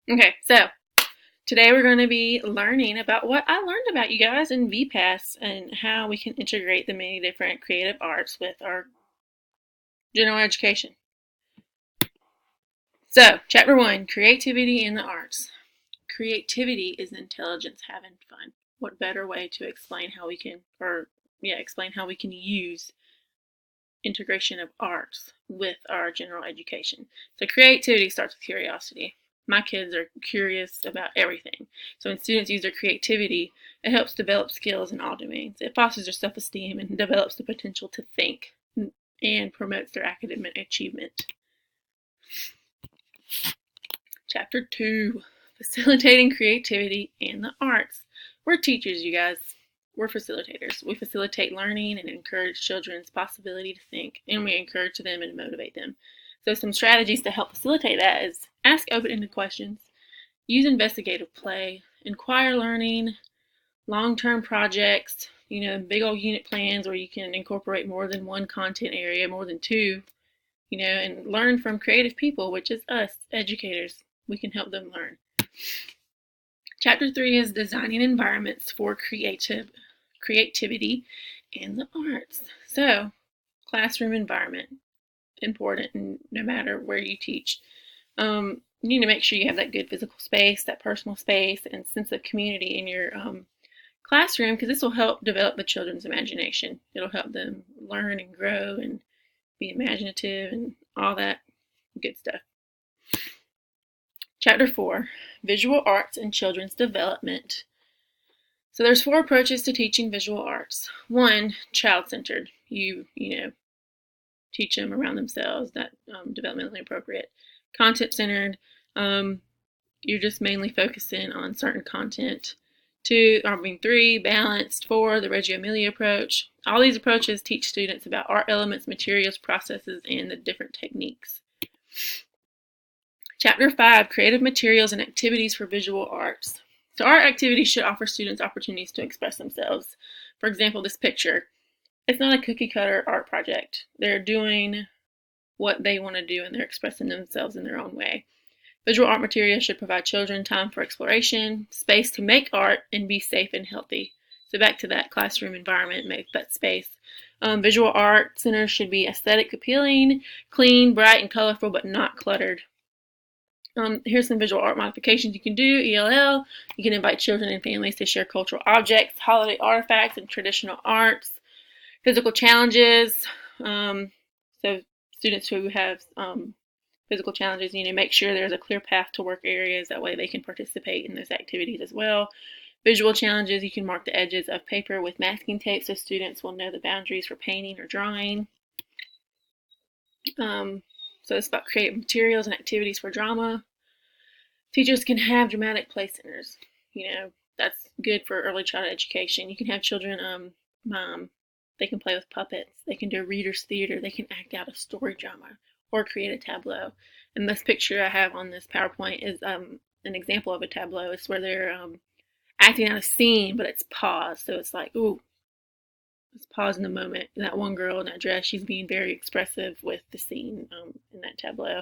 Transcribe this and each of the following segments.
Okay, so today we're going to be learning about what I learned about you guys in VPAS and how we can integrate the many different creative arts with our general education. So, chapter 1, creativity in the arts. Creativity is intelligence having fun. What better way to explain how we can, explain how we can use integration of arts with our general education. So creativity starts with curiosity. My kids are curious about everything. So when students use their creativity, it helps develop skills in all domains. It fosters their self-esteem and develops the potential to think and promotes their academic achievement. Chapter 2, facilitating creativity and the arts. We're teachers, you guys. We're facilitators. We facilitate learning and encourage children's possibility to think, and we encourage them and motivate them. So some strategies to help facilitate that is ask open-ended questions, use investigative play, inquire learning, long-term projects, big old unit plans where you can incorporate more than one content area, more than two, and learn from creative people, which is us, educators. We can help them learn. Chapter 3 is designing environments for creativity and the arts. So, classroom environment, important no matter where you teach. You need to make sure you have that good physical space, that personal space, and sense of community in your classroom, because this will help develop the children's imagination. It'll help them learn and grow and be imaginative and all that good stuff. Chapter 4, Visual Arts and Children's Development. So there's 4 approaches to teaching visual arts. 1, child-centered. You teach them around themselves, that developmentally appropriate. Content-centered. You're just mainly focusing on certain content. 3, balanced. 4, the Reggio Emilia approach. All these approaches teach students about art elements, materials, processes, and the different techniques. Chapter 5, creative materials and activities for visual arts. So art activities should offer students opportunities to express themselves. For example, this picture. It's not a cookie cutter art project. They're doing what they want to do and they're expressing themselves in their own way. Visual art materials should provide children time for exploration, space to make art, and be safe and healthy. So back to that classroom environment, make that space. Visual art centers should be aesthetic appealing, clean, bright, and colorful, but not cluttered. Here's some visual art modifications you can do. ELL, you can invite children and families to share cultural objects, holiday artifacts, and traditional arts. Physical challenges. So students who have physical challenges, make sure there's a clear path to work areas. That way they can participate in those activities as well. Visual challenges, you can mark the edges of paper with masking tape so students will know the boundaries for painting or drawing. So it's about creative materials and activities for drama. Teachers can have dramatic play centers. That's good for early childhood education. You can have children they can play with puppets. They can do reader's theater. They can act out a story drama or create a tableau. And this picture I have on this PowerPoint is an example of a tableau. It's where they're acting out a scene, but it's paused. So it's like, ooh, let's pause in the moment. And that one girl in that dress, she's being very expressive with the scene in that tableau.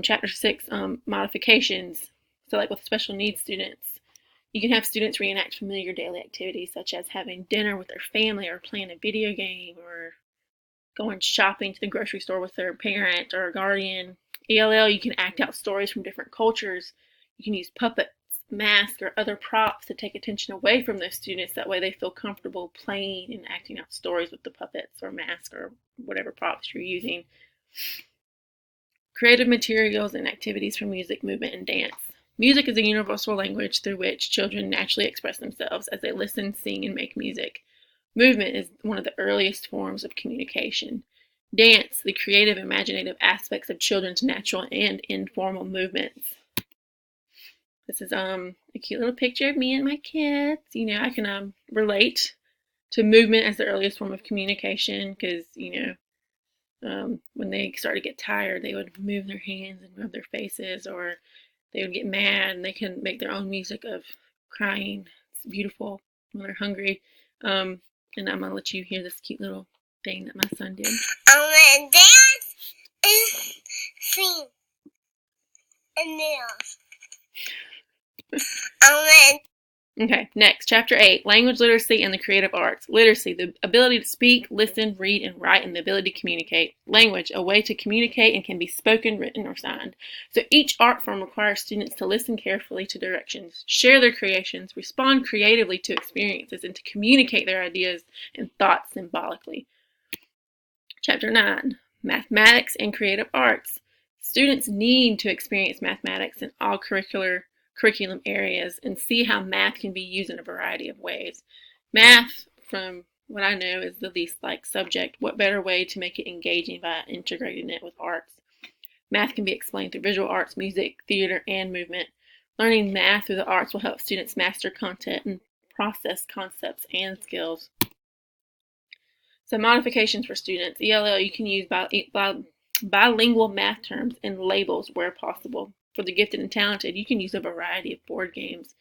Chapter 6, modifications. So like with special needs students, you can have students reenact familiar daily activities such as having dinner with their family or playing a video game or going shopping to the grocery store with their parent or guardian. ELL, you can act out stories from different cultures. You can use puppets, masks, or other props to take attention away from those students. That way they feel comfortable playing and acting out stories with the puppets or masks or whatever props you're using. Creative materials and activities for music, movement, and dance. Music is a universal language through which children naturally express themselves as they listen, sing, and make music. Movement is one of the earliest forms of communication. Dance, the creative, imaginative aspects of children's natural and informal movements. This is a cute little picture of me and my kids. I can relate to movement as the earliest form of communication because, when they start to get tired, they would move their hands and rub their faces, or they would get mad and they can make their own music of crying. It's beautiful when they're hungry. And I'm going to let you hear this cute little thing that my son did. I'm going to dance and sing and dance. Okay, next, Chapter 8, Language Literacy and the Creative Arts. Literacy, the ability to speak, listen, read, and write, and the ability to communicate. Language, a way to communicate and can be spoken, written, or signed. So each art form requires students to listen carefully to directions, share their creations, respond creatively to experiences, and to communicate their ideas and thoughts symbolically. Chapter 9, Mathematics and Creative Arts. Students need to experience mathematics in all curriculum areas and see how math can be used in a variety of ways. Math, from what I know, is the least liked subject. What better way to make it engaging by integrating it with arts? Math can be explained through visual arts, music, theater, and movement. Learning math through the arts will help students master content and process concepts and skills. So modifications for students. ELL, you can use bilingual math terms and labels where possible. For the gifted and talented, you can use a variety of board games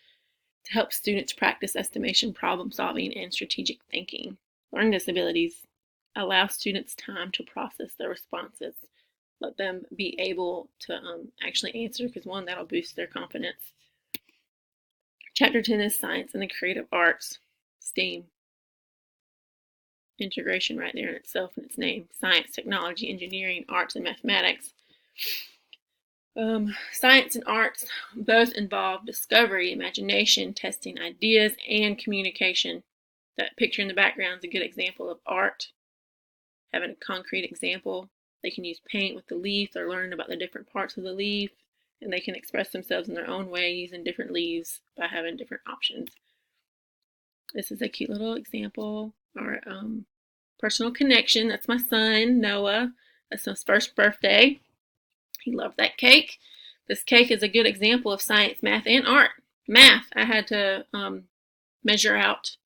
to help students practice estimation, problem solving, and strategic thinking. Learning disabilities allow students time to process their responses. Let them be able to actually answer, because one, that'll boost their confidence. Chapter 10 is Science and the Creative Arts, STEAM. Integration right there in itself in its name. Science, technology, engineering, arts, and mathematics. Science and arts both involve discovery, imagination, testing ideas, and communication. That picture in the background is a good example of art. Having a concrete example. They can use paint with the leaf. They're learning about the different parts of the leaf, and they can express themselves in their own way using different leaves by having different options. This is a cute little example. Or personal connection. That's my son, Noah. That's his first birthday. He loved that cake. This cake is a good example of science, math, and art. Math, I had to measure out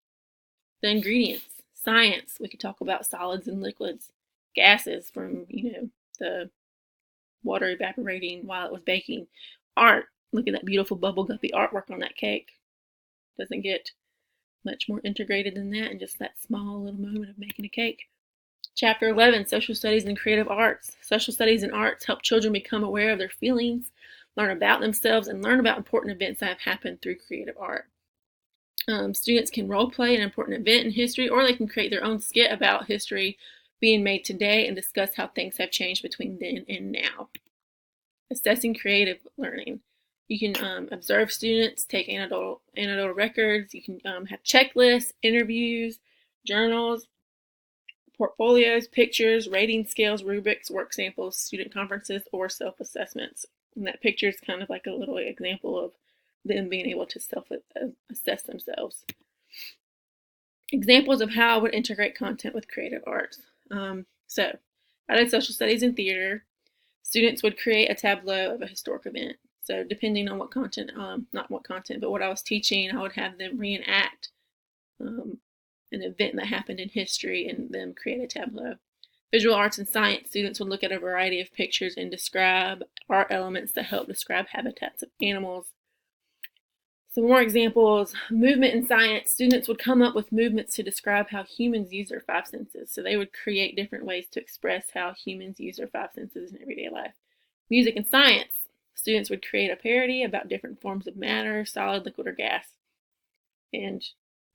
the ingredients. Science, we could talk about solids and liquids. Gases from, the water evaporating while it was baking. Art, look at that beautiful bubble guppy artwork on that cake. Doesn't get much more integrated than that in just that small little moment of making a cake. Chapter 11, Social Studies and Creative Arts. Social studies and arts help children become aware of their feelings, learn about themselves, and learn about important events that have happened through creative art. Students can role play an important event in history, or they can create their own skit about history being made today and discuss how things have changed between then and now. Assessing creative learning. You can observe students, take anecdotal records. You can have checklists, interviews, journals, portfolios, pictures, rating scales, rubrics, work samples, student conferences, or self-assessments. And that picture is kind of like a little example of them being able to self-assess themselves. Examples of how I would integrate content with creative arts. So, I did social studies and theater. Students would create a tableau of a historic event. So, depending on what content, not what content, but what I was teaching, I would have them reenact an event that happened in history and then create a tableau. Visual arts and science students would look at a variety of pictures and describe art elements that help describe habitats of animals. Some more examples. Movement in science. Students would come up with movements to describe how humans use their five senses. So they would create different ways to express how humans use their five senses in everyday life. Music and science. Students would create a parody about different forms of matter, solid, liquid, or gas. And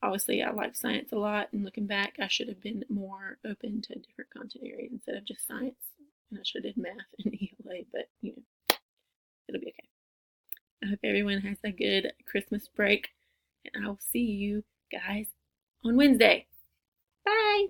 obviously, I like science a lot, and looking back, I should have been more open to different content areas instead of just science. And I should have did math and ELA, but it'll be okay. I hope everyone has a good Christmas break, and I will see you guys on Wednesday. Bye!